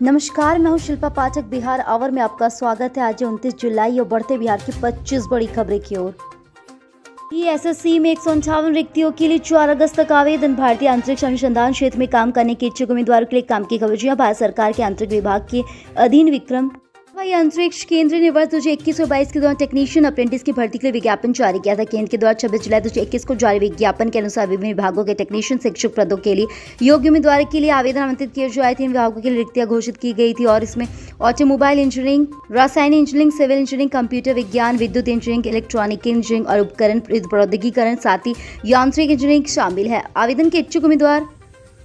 नमस्कार, मैं हूं शिल्पा पाठक। बिहार आवर में आपका स्वागत है। आज 29 जुलाई और बढ़ते बिहार की 25 बड़ी खबरें की ओर। एसएससी में 158 रिक्तियों के लिए 4 अगस्त तक आवेदन। भारतीय अंतरिक्ष अनुसंधान क्षेत्र में काम करने के इच्छुक उम्मीदवारों के लिए काम की खबर। भारत सरकार के अंतरिक्ष विभाग के अधीन विक्रम अंतरिक्ष केंद्र ने वर्ष 2021 और 22 के दौरान टेक्नीशियन अप्रेंटिस की भर्ती के लिए विज्ञापन जारी किया था। केंद्र के द्वारा 26 जुलाई 2021 को जारी विज्ञापन के अनुसार विभिन्न विभागों के टेक्नीशियन शिक्षक पदों के लिए योग्य उम्मीदवारों के लिए आवेदन आमंत्रित किए जाए थे। इन विभागों के लिए रिक्तियां घोषित की गई थी और इसमें ऑटोमोबाइल इंजीनियरिंग, रासायनिक इंजीनियरिंग, सिविल इंजीनियरिंग, कंप्यूटर विज्ञान, विद्युत इंजीनियरिंग, इलेक्ट्रॉनिक इंजीनियरिंग और उपकरण प्रौद्योगिकीकरण, साथ ही यांत्रिक इंजीनियरिंग शामिल है। आवेदन के इच्छुक उम्मीदवार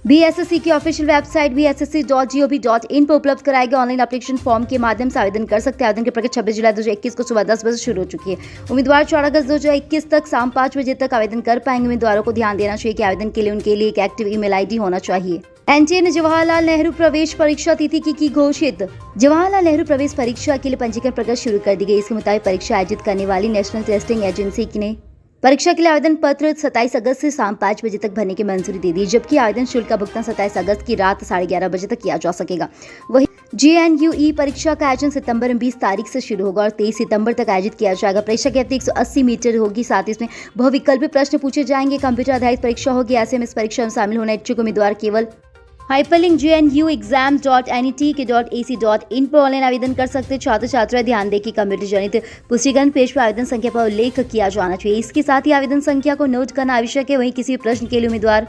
बीएसएससी की ऑफिशियल वेबसाइट bssc.gov.in पर उपलब्ध कराए गए ऑनलाइन एप्लीकेशन फॉर्म के माध्यम से आवेदन कर सकते हैं। आवेदन की प्रक्रिया 26 जुलाई 2021 को सुबह 10 बजे शुरू हो चुकी है। उम्मीदवार 4 अगस्त 2021 तक शाम 5 बजे तक आवेदन कर पाएंगे। उम्मीदवारों को ध्यान देना चाहिए कि आवेदन के लिए उनके लिए एक एक्टिव ईमेल आईडी होना चाहिए। एनटीए ने जवाहरलाल नेहरू प्रवेश परीक्षा तिथि की घोषित। जवाहरलाल नेहरू प्रवेश परीक्षा के लिए पंजीकरण प्रक्रिया शुरू कर दी गई। इसके मुताबिक परीक्षा आयोजित करने वाली नेशनल टेस्टिंग एजेंसी ने परीक्षा के लिए आवेदन पत्र 27 अगस्त से शाम 5 बजे तक भरने की मंजूरी दे दी, जबकि आवेदन शुल्क का भुगतान 27 अगस्त की रात 11:30 बजे तक किया जा सकेगा। वहीं JNUE परीक्षा का आयोजन सितंबर में 20 तारीख से शुरू होगा और 23 सितंबर तक आयोजित किया जाएगा। परीक्षा की अवधि 180 मीटर होगी। साथ ही इसमें बहुविकल्पी प्रश्न पूछे जाएंगे। कंप्यूटर आधारित परीक्षा होगी। ऐसे में इस परीक्षा में शामिल होने इच्छुक उम्मीदवार केवल हाइपरलिंक jnuexams.net.ac.in पर ऑनलाइन आवेदन कर सकते। छात्र छात्राएं ध्यान दें कि कंप्यूटर जनित पुष्टिकरण पेज पर आवेदन संख्या पर उल्लेख किया जाना चाहिए। इसके साथ ही आवेदन संख्या को नोट करना आवश्यक है। वहीं किसी भी प्रश्न के लिए उम्मीदवार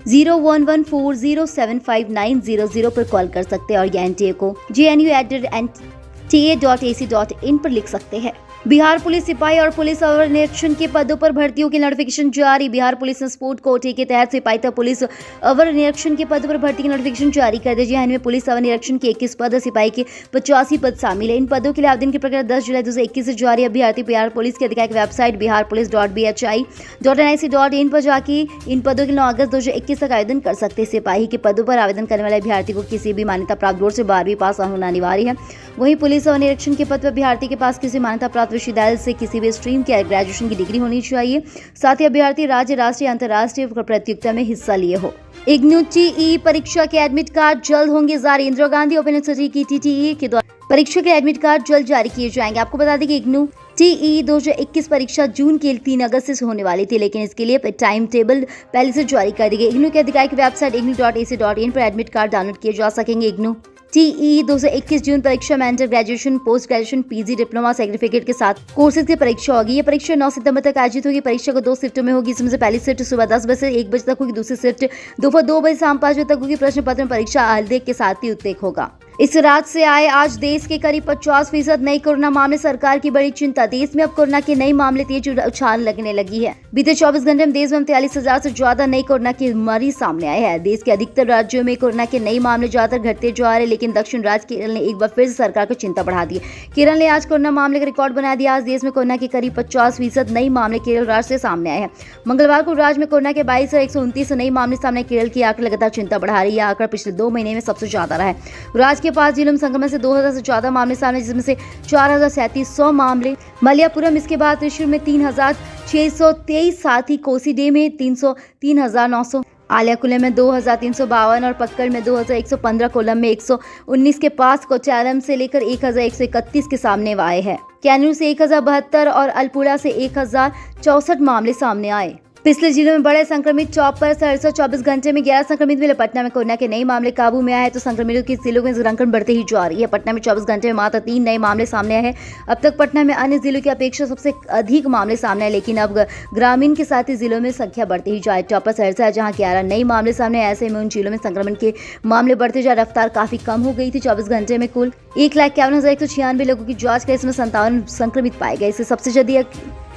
0114075900 पर कॉल कर सकते हैं और एनटीए को jnu@nta.ac.in पर लिख सकते हैं। बिहार पुलिस सिपाही और पुलिस अवर निरीक्षण के पदों पर भर्तियों की नोटिफिकेशन जारी। बिहार पुलिस ने स्पोर्ट कोटे के तहत सिपाही तथा पुलिस अवर निरीक्षण के पदों पर भर्ती की नोटिफिकेशन जारी कर दी है। इनमें पुलिस अवर निरीक्षण के 21 पद, सिपाही के 85 पद शामिल है। इन पदों के लिए आवेदन की प्रक्रिया 10 जुलाई 2021 से जारी। अभ्यर्थी बिहार पुलिस की आधिकारिक वेबसाइट biharpolice.bhi.nic.in पर जाके इन पदों के लिए 9 अगस्त 2021 तक आवेदन कर सकते हैं। सिपाही के पदों पर आवेदन करने वाले अभ्यर्थी को किसी भी मान्यता प्राप्त बोर्ड से 12वीं पास होना अनिवार्य है। वहीं पुलिस अवर निरीक्षण के पद पर अभ्यर्थी के पास किसी मान्यता प्राप्त विश्वविद्यालय से किसी भी स्ट्रीम की ग्रेजुएशन की डिग्री होनी चाहिए। साथ ही अभ्यर्थी राज्य, राष्ट्रीय, अंतर्राष्ट्रीय प्रतियोगिता में हिस्सा लिए हो। इग्नू TE परीक्षा के एडमिट कार्ड जल्द होंगे जारी। इंदिरा गांधी ओपन यूनिवर्सिटी की TTE के द्वारा परीक्षा के एडमिट कार्ड जल्द जारी किए जाएंगे। आपको बता दें कि इग्नू TE 2021 परीक्षा जून के 3 अगस्त से होने वाली थी, लेकिन इसके लिए टाइम टेबल पहले से जारी कर दी गई। इग्नू की आधिकारिक वेबसाइट ignu.ac.in पर एडमिट कार्ड डाउनलोड किए जा सकेंगे। इग्नू TE 2021 जून परीक्षा में under graduation, post graduation, PG, diploma certificate के साथ कोर्सेज की परीक्षा होगी। ये परीक्षा 9 सितंबर तक आयोजित होगी। परीक्षा को 2 शिफ्टों में होगी। इसमें से पहली शिफ्ट सुबह 10 बजे से 1 बजे तक होगी। दूसरी शिफ्ट दोपहर 2 बजे शाम 5 बजे तक होगी। प्रश्न पत्र में परीक्षा हल्देख के साथ ही उत्तेक होगा। इस रात से आए आज देश के करीब 50% नए कोरोना मामले। सरकार की बड़ी चिंता। देश में अब कोरोना के नए मामले तेज उछाल लगने लगी है। बीते 24 घंटे में देश में 43,000 से ज्यादा नए कोरोना के मरीज सामने आए हैं। देश के अधिकतर राज्यों में कोरोना के नए मामले ज्यादातर घटते जा रहे हैं, लेकिन दक्षिण राज्य केरल ने एक बार फिर से सरकार को चिंता बढ़ा दी। केरल ने आज कोरोना मामले का रिकॉर्ड बना दिया। आज देश में कोरोना के करीब 50% नए मामले केरल राज्य से सामने आए हैं। मंगलवार को राज्य में कोरोना के 22,129 नए मामले सामने। केरल की आंकड़े लगातार चिंता बढ़ा रही है। आंकड़ा पिछले 2 महीने में सबसे ज्यादा रहा है। राज्य के 5 जिलों में संक्रमण से 2,000 से ज्यादा मामले सामने, जिसमें से 4,3700 मामले मलयापुरम, इसके बाद त्रिशूर में 3,623, साथ ही कोसीडे में 3,900, आलियाकुले में 2,352 और पक्कड़ में 2,115, कोलम में 119 के पास, कोचारम से लेकर 1,131 के सामने आए हैं। कैनूर से 1,072 और अल्पुड़ा से 1,064 मामले सामने आए। पिछले जिलों में बड़े संक्रमित चौप पर 24 घंटे में 11 संक्रमित मिले। पटना में कोरोना के नए मामले काबू में आए हैं, तो संक्रमितों के जिलों में संक्रमण बढ़ते ही जा रही है। पटना में 24 घंटे में मात्र 3 नए मामले सामने आए हैं। अब तक पटना में अन्य जिलों की अपेक्षा सबसे अधिक मामले सामने आए, लेकिन अब ग्रामीण के साथ ही जिलों में संख्या बढ़ती ही जाए। टॉप पर सहरसा है, जहाँ 11 नए मामले सामने। ऐसे में उन जिलों में संक्रमण के मामले बढ़ते जा रफ्तार काफी कम हो गई थी। 24 घंटे में कुल 1,51,196 लोगों की जाँच कर इसमें 57 संक्रमित पाए गए। इससे सबसे ज्यादा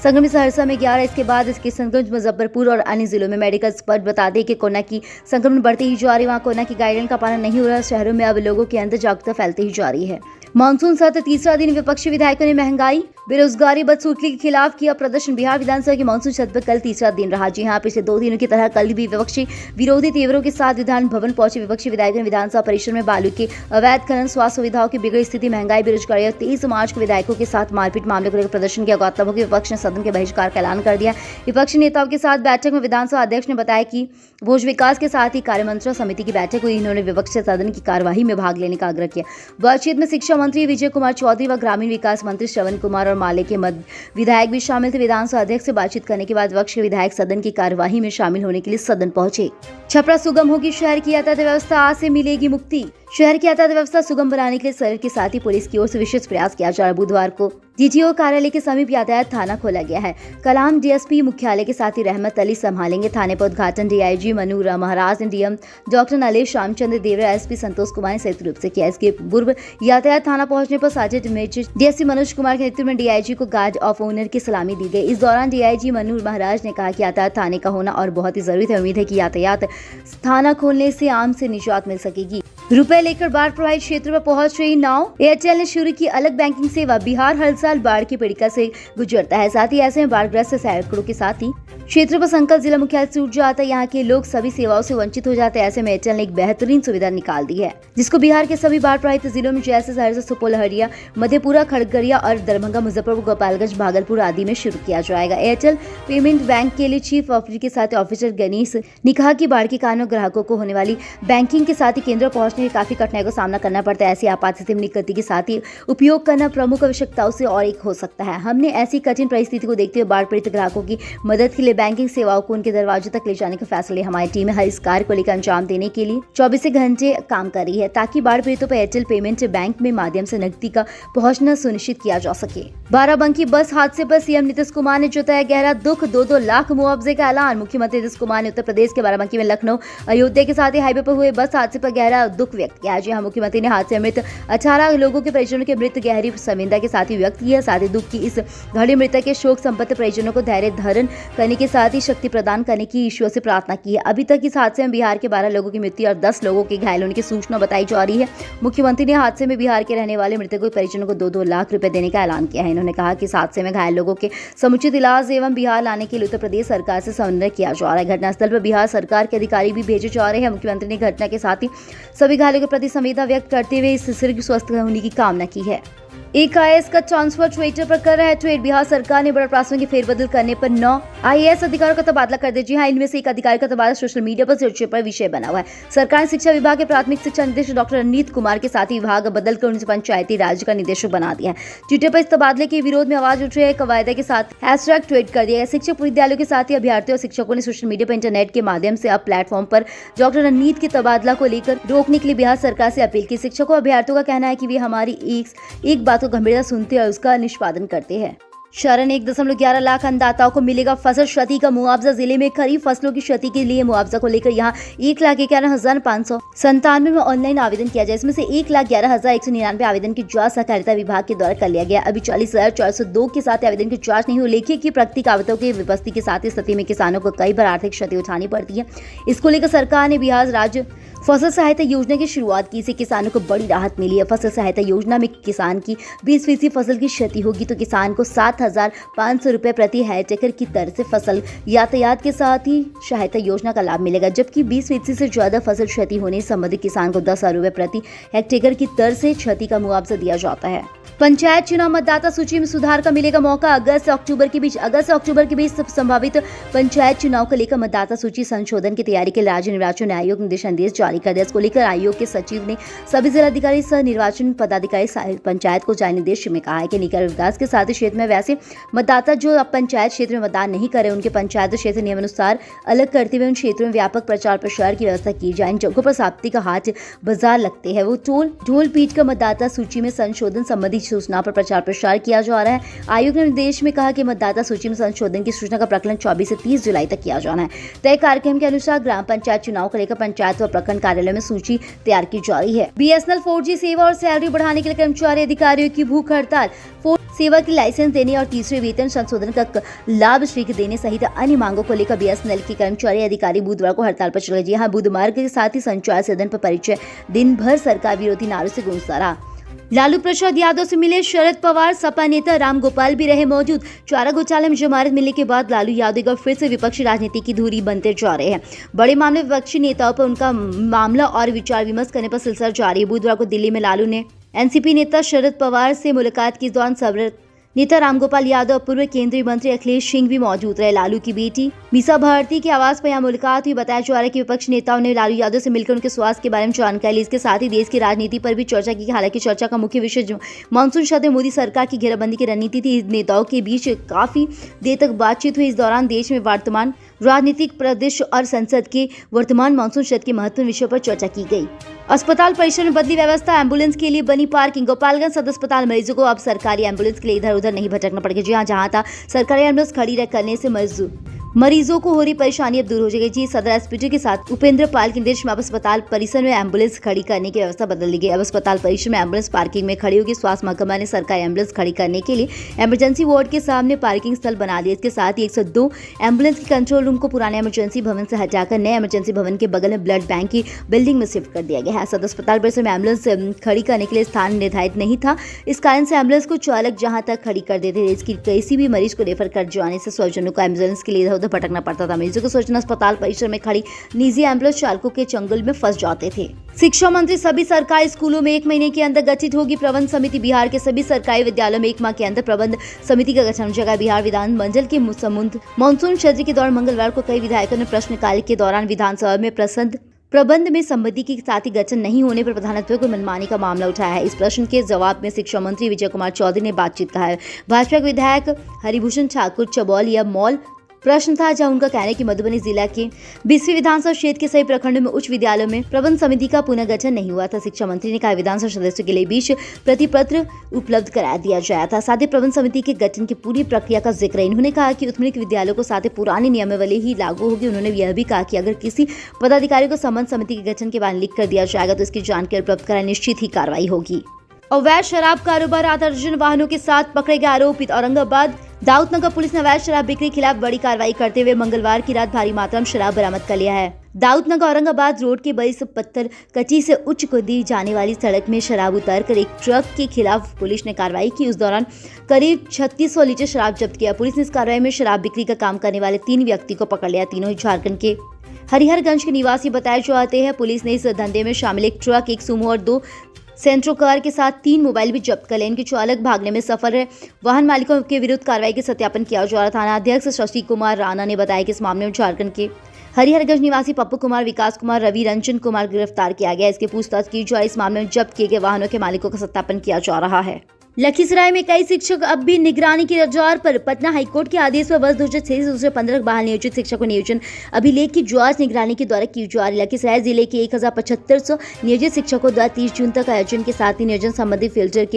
संक्रमित सहरसा में 11, इसके बाद इसके संक्रमित मुजफ्फरपुर और अन्य जिलों में। मेडिकल एक्सपर्ट बता दें कि कोरोना की संक्रमण बढ़ती ही जा रही है। वहाँ कोरोना की गाइडलाइन का पालन नहीं हो रहा। शहरों में अब लोगों के अंदर जागरूकता फैलती ही जा रही है। मानसून सत्र तीसरा दिन विपक्षी विधायकों ने महंगाई बेरोजगारी बदसूरती के खिलाफ किया प्रदर्शन। बिहार विधानसभा के मानसून सत्र कल तीसरा दिन रहा। जी हां, पिछले 2 दिनों की तरह कल भी विपक्षी विरोधी तीव्रों के साथ विधान भवन पहुंचे विपक्षी विधायकों ने विधानसभा परिसर में बालू के अवैध खनन, स्वास्थ्य सुविधाओं की बिगड़ी स्थिति, महंगाई, बेरोजगारी और 23 मार्च को विधायकों के साथ मारपीट मामले को लेकर प्रदर्शन किया। गौरतलब हो कि विपक्ष ने सदन के बहिष्कार का ऐलान कर दिया। विपक्षी नेताओं के साथ बैठक में विधानसभा अध्यक्ष ने बताया कि भोज विकास के साथ ही कार्यमंत्रणा समिति की बैठक हुई। इन्होंने विपक्ष से सदन की कार्यवाही में भाग लेने का आग्रह किया। बातचीत में शिक्षा मंत्री विजय कुमार चौधरी व ग्रामीण विकास मंत्री श्रवण कुमार और माले के विधायक भी शामिल थे। विधानसभा अध्यक्ष से बातचीत करने के बाद विपक्ष के विधायक सदन की कार्यवाही में शामिल होने के लिए सदन पहुंचे। छपरा सुगम होगी, शहर की यातायात व्यवस्था आज से मिलेगी मुक्ति। शहर की यातायात व्यवस्था सुगम बनाने के लिए शहर के साथ ही पुलिस की ओर से विशेष प्रयास किया जा रहा है। बुधवार को डीटीओ कार्यालय के समीप यातायात थाना खोला गया है। कलाम डीएसपी मुख्यालय के साथ ही रहमत अली संभालेंगे थाने पर उद्घाटन। डीआईजी मनूरा महाराज ने डीएम डॉक्टर नलेश रामचंद्र देवरा, एसपी संतोष कुमार ने संयुक्त रूप से किया। इसके पूर्व यातायात थाना पहुंचने पर sergeant major DSP Manoj Kumar के नेतृत्व में डीआईजी को गार्ड ऑफ ऑनर की सलामी दी गई। इस दौरान डीआईजी मनूर महाराज ने कहा कि यातायात थाने का होना और बहुत ही जरूरी है। उम्मीद है कि यातायात थाना खोलने से आम से निजात मिल सकेगी। रुपए लेकर बाढ़ प्रभावित क्षेत्र में पहुंच रही नाव। एयरटेल ने शुरू की अलग बैंकिंग सेवा। बिहार हर साल बाढ़ की पीड़िका से गुजरता है, साथ ही ऐसे में बाढ़ग्रस्त सैकड़ों के साथ ही क्षेत्र पर संकल्प जिला मुख्यालय से उठ जाता है। यहाँ के लोग सभी सेवाओं से वंचित हो जाते हैं। ऐसे में एयरटेल ने एक बेहतरीन सुविधा निकाल दी है, जिसको बिहार के सभी बाढ़ प्रभावित जिलों में जैसे सहरसा, सुपौल, हरिया, मधेपुरा, खगड़िया और दरभंगा, मुजफ्फरपुर, गोपालगंज, भागलपुर आदि में शुरू किया जाएगा। एयरटेल पेमेंट बैंक के लिए चीफ ऑफिसर के साथ ऑफिसर गणेश ने कहा कि बाढ़ के कारण ग्राहकों को होने वाली बैंकिंग के साथ ही केंद्र पहुंचने में काफी कठिनाई का सामना करना पड़ता है। ऐसी आपात स्थिति में गति के साथ ही उपयोग करना प्रमुख आवश्यकताओं से और एक हो सकता है। हमने ऐसी कठिन परिस्थिति को देखते हुए बाढ़ पीड़ित ग्राहकों की मदद के लिए बैंकिंग सेवाओं को उनके दरवाजे तक ले जाने का फैसला लिया। हमारी टीम हर इस कार्य को लेकर अंजाम देने के लिए 24 घंटे काम कर रही है, ताकि बाढ़ पीड़ितों पर एयरटेल पेमेंट बैंक में माध्यम से नकदी का पहुंचना सुनिश्चित किया जा सके। बाराबंकी बस हादसे पर सीएम नीतीश कुमार ने जताया गहरा दुख। 2-2 लाख मुआवजे का ऐलान। मुख्यमंत्री नीतीश कुमार ने उत्तर प्रदेश के बाराबंकी में लखनऊ अयोध्या के साथ ही हाईवे पर हुए बस हादसे पर गहरा दुख व्यक्त किया। जी हां, मुख्यमंत्री ने हादसे में मृत 18 लोगों के परिजनों के मृत गहरी संवेदना के साथ ही व्यक्त किया। साथ ही दुख की इस घड़ी मृतक के शोक संपन्न परिजनों को धैर्य धारण करने के साथ ही शक्ति प्रदान करने की ईश्वर से प्रार्थना की है। अभी तक इस हादसे में बिहार के 12 लोगों की मृत्यु और 10 लोगों के घायल होने की सूचना बताई जा रही है। मुख्यमंत्री ने हादसे में बिहार के रहने वाले मृतकों के परिजनों को 2-2 लाख रुपए देने का ऐलान किया है। इन्होंने कहा कि इस हादसे में घायल लोगों के समुचित इलाज एवं बिहार लाने के लिए उत्तर प्रदेश सरकार से समन्वय किया जा रहा है। घटनास्थल पर बिहार सरकार के अधिकारी भी भेजे जा रहे हैं। मुख्यमंत्री ने घटना के साथ ही सभी घायलों के प्रति संवेदना व्यक्त करते हुए इस शीघ्र स्वस्थ होने की कामना की है। एक आईएएस का ट्रांसफर ट्विटर पर कर रहा है ट्वीट। बिहार सरकार ने बड़ा प्राथमिक के फेरबदल करने पर 9 आईएएस अधिकारियों का तबादला कर दिया। जी हां, इनमें से एक अधिकारी का तबादला सोशल मीडिया पर चर्चा पर विषय बना हुआ है। सरकार ने शिक्षा विभाग के प्राथमिक शिक्षा निदेशक डॉक्टर रणनीत कुमार के साथ ही विभाग बदलकर उन्हें पंचायती राज का निदेशक बना दिया है। ट्विटर पर इस तबादले के विरोध में आवाज उठ रही है। कवायदे के साथ हैशटैग ट्वीट कर दिया है। शिक्षक विद्यालयों के साथ ही अभ्यर्थियों और शिक्षकों ने सोशल मीडिया पर इंटरनेट के माध्यम से अब प्लेटफॉर्म पर डॉक्टर रणनीत के तबादला को लेकर रोकने के लिए बिहार सरकार से अपील की। शिक्षकों और अभ्यर्थियों का कहना है कि वे हमारी एक बात को गंभीरता सुनते और उसका निष्पादन करते हैं। शरण 1.11 लाख अन्नदाताओं को मिलेगा फसल क्षति का मुआवजा। जिले में खरीफ फसलों की क्षति के लिए मुआवजा को लेकर यहां 1,11,597 में ऑनलाइन आवेदन किया जाए। इसमें से 1,11,199 आवेदन की जांच सहकारिता विभाग के द्वारा कर लिया गया। अभी 40,402 के साथ आवेदन की जांच नहीं हुई। उल्लेखनीय कि प्रत्येक आवेदकों की विपस्थिति के साथ स्थिति में किसानों को कई बार आर्थिक क्षति उठानी पड़ती है। इसको लेकर सरकार ने बिहार राज्य फसल सहायता योजना की शुरुआत की। इससे किसानों को बड़ी राहत मिली है। फसल सहायता योजना में किसान की 20% फसल की क्षति होगी तो किसान को 7,500 रुपए प्रति हेक्टेयर की दर से फसल यातायात के साथ ही सहायता योजना का लाभ मिलेगा, जबकि 20% से ज्यादा फसल क्षति होने से संबंधित किसान को 10,000 रुपए प्रति हेक्टेयर की दर से क्षति का मुआवजा दिया जाता है। पंचायत चुनाव मतदाता सूची में सुधार का मिलेगा मौका। अगस्त से अक्टूबर के बीच संभावित पंचायत चुनाव को लेकर मतदाता सूची संशोधन की तैयारी के लिए राज्य निर्वाचन आयोग ने दिशा निर्देश जारी कर दिया। इसको लेकर आयोग के सचिव ने सभी जिलाधिकारी सह निर्वाचन पदाधिकारी पंचायत को जारी निर्देश में कहा है कि निकाय विकास के साथ क्षेत्र में वैसे मतदाता जो अब पंचायत क्षेत्र में मतदान नहीं करे उनके पंचायत क्षेत्र नियमानुसार अलग करते हुए उन क्षेत्रों में व्यापक प्रचार प्रसार की व्यवस्था की जाए। इन जगहों पर साप्ताहिक हाट बाजार लगते हैं, वो ढोल पीट कर मतदाता सूची में संशोधन संबंधी सूचना पर प्रचार प्रसार किया जा रहा है। आयोग ने निर्देश में कहा कि मतदाता सूची में संशोधन की सूचना का प्रकलन 24 से 30 जुलाई तक किया जाना है। तय कार्यक्रम के अनुसार ग्राम पंचायत चुनाव को लेकर पंचायत व प्रखंड कार्यालय में सूची तैयार की जा रही है। बीएसएनएल 4G सेवा और सैलरी बढ़ाने के लिए कर्मचारी अधिकारियों की भूख हड़ताल। सेवा की लाइसेंस देने और तीसरे वेतन संशोधन का लाभ शीघ्र देने सहित अन्य मांगों को लेकर बीएसएनएल के कर्मचारी अधिकारी बुधवार को हड़ताल पर चले गए। यहाँ बुधवार के साथ ही संचार सदन पर परिचय दिन भर सरकार विरोधी नारों से गूंजता रहा। लालू प्रसाद यादव से मिले शरद पवार, सपा नेता रामगोपाल भी रहे मौजूद। चारा घोटाले में जमानत मिलने के बाद लालू यादव एक बार फिर से विपक्षी राजनीति की धुरी बनते जा रहे हैं। बड़े मामले विपक्षी नेताओं पर उनका मामला और विचार विमर्श करने पर सिलसिला जारी है। बुधवार को दिल्ली में लालू ने एनसीपी नेता शरद पवार से मुलाकात की। इस दौरान सब्र नेता रामगोपाल यादव, पूर्व केंद्रीय मंत्री अखिलेश सिंह भी मौजूद रहे। लालू की बेटी मीसा भारती के आवास पर यह मुलाकात हुई। बताया जा रहा है कि विपक्षी नेताओं ने लालू यादव से मिलकर उनके स्वास्थ्य के बारे में जानकारी ली। इसके साथ ही देश की राजनीति पर भी चर्चा की। हालांकि चर्चा का मुख्य विषय मानसून सत्र में मोदी सरकार की घेराबंदी की रणनीति थी। नेताओं के बीच काफी देर तक बातचीत हुई। इस दौरान देश में वर्तमान राजनीतिक परिदृश्य और संसद के वर्तमान मानसून सत्र के महत्वपूर्ण विषयों पर चर्चा की गई। अस्पताल परिसर में बदली व्यवस्था, एम्बुलेंस के लिए बनी पार्किंग। गोपालगंज सदर अस्पताल मरीजों को अब सरकारी एम्बुलेंस के लिए इधर उधर नहीं भटकना पड़ेगा। जी हाँ, जहां था सरकारी एम्बुलेंस खड़ी करने से मरीजों को हो रही परेशानी अब दूर हो जाएगी। जी, सदर एसपीटी के साथ उपेंद्र पाल के निर्देश में अब अस्पताल परिसर में एम्बुलेंस खड़ी करने की व्यवस्था बदल दी गई। अब अस्पताल परिसर में एम्बुलेंस पार्किंग में खड़ी होगी। स्वास्थ्य महकमा ने सरकारी एम्बुलेंस खड़ी करने के लिए इमरजेंसी वार्ड के सामने पार्किंग स्थल बना दिया। इसके साथ ही 102 एम्बुलेंस के कंट्रोल रूम को पुराने इमरजेंसी भवन से हटाकर नए इमरजेंसी भवन के बगल में ब्लड बैंक की बिल्डिंग में शिफ्ट कर दिया गया है। सदर अस्पताल परिसर में एम्बुलेंस खड़ी करने के लिए स्थान निर्धारित नहीं था। इस कारण से एम्बुलेंस को चालक जहां तक खड़ी कर देते थे, इसकी किसी भी मरीज को रेफर कर जाने से स्वजनों को एम्बुलेंस के लिए इधर उधर भटकना पड़ता था। मरीजों को सोचना अस्पताल परिसर में खड़ी निजी एम्बुलेंस चालकों के चंगुल में फंस जाते थे। शिक्षा मंत्री, सभी सरकारी स्कूलों में 1 महीने के अंदर गठित होगी प्रबंध समिति। बिहार के सभी सरकारी विद्यालयों में 1 माह के अंदर प्रबंध समिति का गठन हो जाएगा। बिहार विधान मंडल के मानसून सत्र के दौरान मंगलवार को कई विधायकों ने प्रश्नकाल के दौरान विधानसभा में प्रबंध में समिति के साथ ही गठन नहीं होने पर प्रधानमंत्री को मनमानी का मामला उठाया है। इस प्रश्न के जवाब में शिक्षा मंत्री विजय कुमार चौधरी ने बातचीत कहा है। भाजपा के विधायक हरिभूषण ठाकुर चबौल या मॉल प्रश्न था, जहां उनका कहना है कि मधुबनी जिला के 20वीं विधानसभा क्षेत्र के सभी प्रखंडों में उच्च विद्यालयों में प्रबंध समिति का पुनर्गठन नहीं हुआ था। शिक्षा मंत्री ने कहा विधानसभा सदस्यों के लिए 20 प्रतिपत्र उपलब्ध करा दिया गया था। साथ ही प्रबंध समिति के गठन की पूरी प्रक्रिया का जिक्र। इन्होंने कहा कि उत्तरनिक विद्यालयों को साथ ही पुरानी नियमावली ही लागू होगी। उन्होंने यह भी कहा कि अगर किसी पदाधिकारी को संबंध समिति के गठन के बाद लिख कर दिया जाएगा तो इसकी जानकारी उपलब्ध कराने निश्चित ही कार्रवाई होगी। अवैध शराब कारोबार, 8 दर्जन वाहनों के साथ पकड़े गए आरोपित। औरंगाबाद दाऊदनगर पुलिस ने अवैध शराब बिक्री के खिलाफ बड़ी कार्रवाई करते हुए मंगलवार की रात भारी मात्रा में शराब बरामद कर लिया है। दाऊदनगर औरंगाबाद रोड के बड़ी पत्थर कटी से उच्च को दी जाने वाली सड़क में शराब उतारकर एक ट्रक के खिलाफ पुलिस ने कार्रवाई की। उस दौरान करीब 3600 लीटर शराब जब्त किया। पुलिस ने इस कार्रवाई में शराब बिक्री का काम करने वाले 3 व्यक्ति को पकड़ लिया। तीनों ही झारखंड के हरिहरगंज के निवासी बताए जाते हैं। पुलिस ने इस धंधे में शामिल एक ट्रक, एक सुमो और 2 सेंट्रो कार के साथ 3 मोबाइल भी जब्त कर लिए। इनके चालक भागने में सफल है। वाहन मालिकों के विरुद्ध कार्रवाई के सत्यापन किया जा रहा। थाना अध्यक्ष शशि कुमार राणा ने बताया कि इस मामले में झारखंड के हरिहरगंज निवासी पप्पू कुमार, विकास कुमार, रवि रंजन कुमार गिरफ्तार किया गया। इसके पूछताछ की जा रही। इस मामले में जब्त किए गए वाहनों के मालिकों का सत्यापन किया जा रहा है। लखीसराय में कई शिक्षक अब भी निगरानी की रजार पर। पटना हाईकोर्ट के आदेश पर वर्ष 2006 से 2015 बहाल नियोजित शिक्षकों नियोजन अभिलेख की जांच निगरानी के द्वारा की जा रही। लखीसराय जिले के 1775 नियोजित शिक्षकों द्वारा 30 जून तक आयोजन के साथ ही नियोजन संबंधी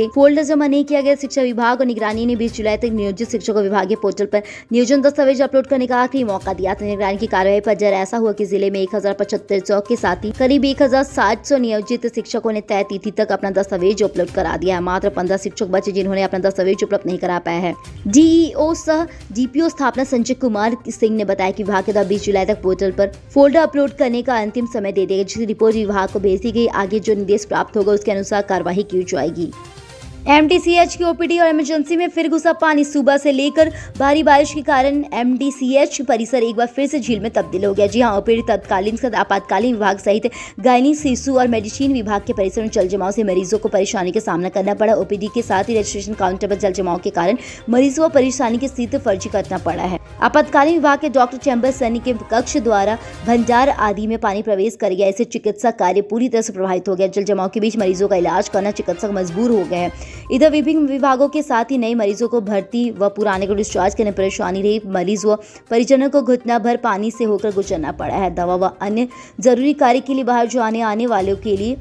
फोल्डर जमा नहीं किया गया। शिक्षा विभाग और निगरानी ने 20 जुलाई तक नियोजित शिक्षकों विभागीय पोर्टल पर नियोजन दस्तावेज अपलोड करने का आखिरी मौका दिया था। निगरानी की कार्रवाई पर जरा ऐसा हुआ कि जिले में 1075 के साथ ही करीब 1700 नियोजित शिक्षकों ने तय तिथि तक अपना दस्तावेज अपलोड करा दिया। मात्र 15 शिक्षक बचे जिन्होंने अपना दस्तावेज उपलब्ध नहीं करा पाया है। डीईओ सह डीपीओ स्थापना संजय कुमार सिंह ने बताया कि विभाग के द्वारा 20 जुलाई तक पोर्टल पर फोल्डर अपलोड करने का अंतिम समय दे दिया गया, जिसकी रिपोर्ट विभाग को भेज दी गई। आगे जो निर्देश प्राप्त होगा उसके अनुसार कार्यवाही की जाएगी। एमडीसीएच की ओपीडी और इमरजेंसी में फिर घुसा पानी। सुबह से लेकर भारी बारिश के कारण एमडीसीएच परिसर एक बार फिर से झील में तब्दील हो गया। जी हां, ओपीडी तत्कालीन आपातकालीन विभाग सहित गायनी, शिशु और मेडिसिन विभाग के परिसर में जल जमाव से मरीजों को परेशानी का सामना करना पड़ा। ओपीडी के साथ ही रजिस्ट्रेशन काउंटर पर जल जमाव के कारण मरीजों को परेशानी की स्थिति फर्जी करना पड़ा है। आपातकालीन विभाग के डॉक्टर चैम्बर सैनिक के कक्ष द्वारा भंडार आदि में पानी प्रवेश कर गया। इससे चिकित्सा कार्य पूरी तरह से प्रभावित हो गया। जल जमाव के बीच मरीजों का इलाज करना चिकित्सक मजबूर हो गए हैं। इधर विभिन्न विभागों के साथ ही नए मरीजों को भर्ती व पुराने को डिस्चार्ज करने परेशानी रही। मरीज व परिजनों को घुटना भर पानी से होकर गुजरना पड़ा है। दवा व अन्य जरूरी कार्य के लिए बाहर जाने आने वालों के लिए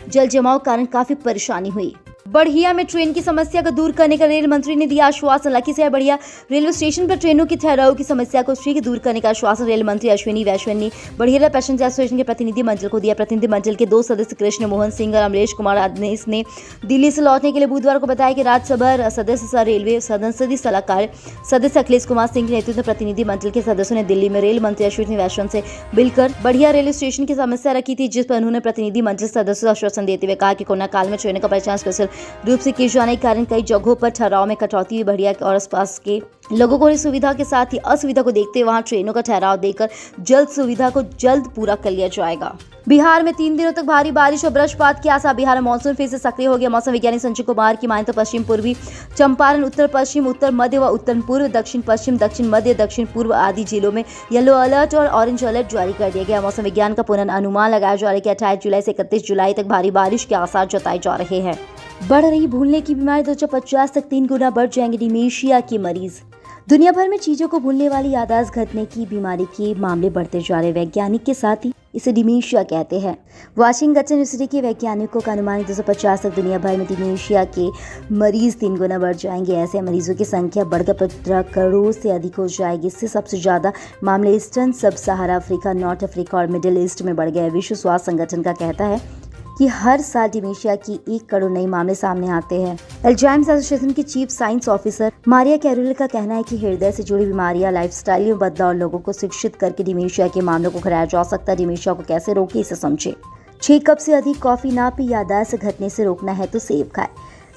जल जमाव कारण काफी परेशानी हुई। बढ़िया में ट्रेन की समस्या को दूर करने का रेल मंत्री ने दिया आश्वासन। लखीसराय बढ़िया रेलवे स्टेशन पर ट्रेनों की ठहराव की समस्या को शीघ्र दूर करने का आश्वासन रेल मंत्री अश्विनी वैष्णव ने बढ़िया पैसेंजर एसोसिएशन के प्रतिनिधि मंडल को दिया। प्रतिनिधि मंडल के 2 सदस्य कृष्ण मोहन सिंह और अमरेश कुमार अदनेस ने दिल्ली से लौटने के लिए बुधवार को बताया कि राज्यसभा सदस्य रेलवे संसदीय सलाहकार सदस्य अखिलेश कुमार सिंह के नेतृत्व में प्रतिनिधि मंडल के सदस्यों ने दिल्ली में रेल मंत्री अश्विनी वैष्णव से मिलकर बढ़िया रेलवे स्टेशन की समस्या रखी थी, जिस पर उन्होंने प्रतिनिधि मंडल सदस्यों को आश्वासन देते हुए कहा कि कोरोना काल में ट्रेनों का परिचालन स्पेशल रूप से किए जाने के कारण कई जगहों पर ठहराव में कटौती हुई। बढ़िया और आसपास के लोगों को इस सुविधा के साथ ही असुविधा को देखते हुए वहां ट्रेनों का ठहराव देकर जल्द सुविधा को जल्द पूरा कर लिया जाएगा। बिहार में 3 दिनों तक भारी बारिश और वज्रपात की आसार। बिहार में मानसून फिर से सक्रिय हो गया। मौसम वैज्ञानिक संजय कुमार की माने तो पश्चिम पूर्वी चंपारण, उत्तर पश्चिम, उत्तर मध्य व उत्तर पूर्व, दक्षिण पश्चिम, दक्षिण मध्य, दक्षिण पूर्व आदि जिलों में येलो अलर्ट और ऑरेंज अलर्ट जारी कर दिया गया। मौसम विज्ञान का पूर्वानुमान लगाया जा रहा है कि 28 जुलाई से 31 जुलाई तक भारी बारिश के आसार जताए जा रहे हैं। बढ़ रही भूलने की बीमारी 2050 तक 3 गुना बढ़ जाएंगे डिमेंशिया के मरीज। दुनिया भर में चीजों को भूलने वाली याददाश्त घटने की बीमारी के मामले बढ़ते जा रहे। वैज्ञानिक के साथ ही इसे डिमेंशिया कहते हैं। वाशिंगटन यूनिवर्सिटी के वैज्ञानिकों का अनुमान 2050 तक दुनिया भर में डिमेंशिया के मरीज 3 गुना बढ़ जाएंगे। ऐसे मरीजों की संख्या बढ़कर 15 करोड़ से अधिक हो जाएगी। इससे सबसे ज्यादा मामले ईस्टर्न सब सहारा अफ्रीका, नॉर्थ अफ्रीका और मिडिल ईस्ट में बढ़ गए। विश्व स्वास्थ्य संगठन का कहता है कि हर साल डिमेंशिया की 1 करोड़ नए मामले सामने आते हैं। अल्जाइमर्स एसोसिएशन की chief science officer Maria Carroll का कहना है कि हृदय से जुड़ी बीमारियां, लाइफस्टाइल में बदलाव और लोगों को शिक्षित करके डिमेंशिया के मामलों को घटाया जा सकता है। डिमेंशिया को कैसे रोके, इसे समझे। 6 कप से अधिक कॉफी ना पी। याददाश्त घटने से रोकना है तो सेब खाए।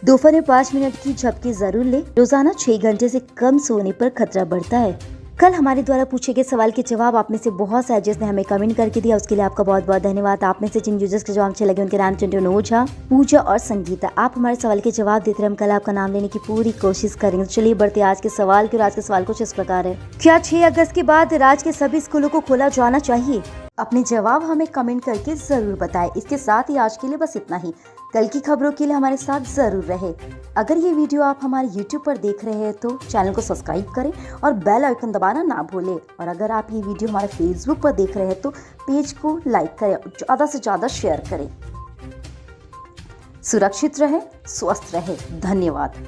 दोपहर में 5 मिनट की झपकी जरूर ले। रोजाना 6 घंटे से कम सोने पर खतरा बढ़ता है। कल हमारे द्वारा पूछे गए सवाल के जवाब आप में से बहुत से जिसने हमें कमेंट करके दिया, उसके लिए आपका बहुत बहुत धन्यवाद। आप में से जिन यूजर्स के जवाब अच्छे लगे उनके नाम चिंटू ओझा, पूजा और संगीता। आप हमारे सवाल के जवाब देते रहे, हम कल आपका नाम लेने की पूरी कोशिश करेंगे। तो चलिए बढ़ते आज के सवाल की। आज के सवाल कुछ इस प्रकार है। क्या 6 अगस्त के बाद राज्य के सभी स्कूलों को खोला जाना चाहिए? अपने जवाब हमें कमेंट करके जरूर बताएं। इसके साथ ही आज के लिए बस इतना ही। कल की खबरों के लिए हमारे साथ जरूर रहे। अगर ये वीडियो आप हमारे YouTube पर देख रहे हैं तो चैनल को सब्सक्राइब करें और बेल आइकन दबाना ना भूलें। और अगर आप ये वीडियो हमारे Facebook पर देख रहे हैं तो पेज को लाइक करें और ज़्यादा से ज़्यादा शेयर करें। सुरक्षित रहें, स्वस्थ रहें। धन्यवाद।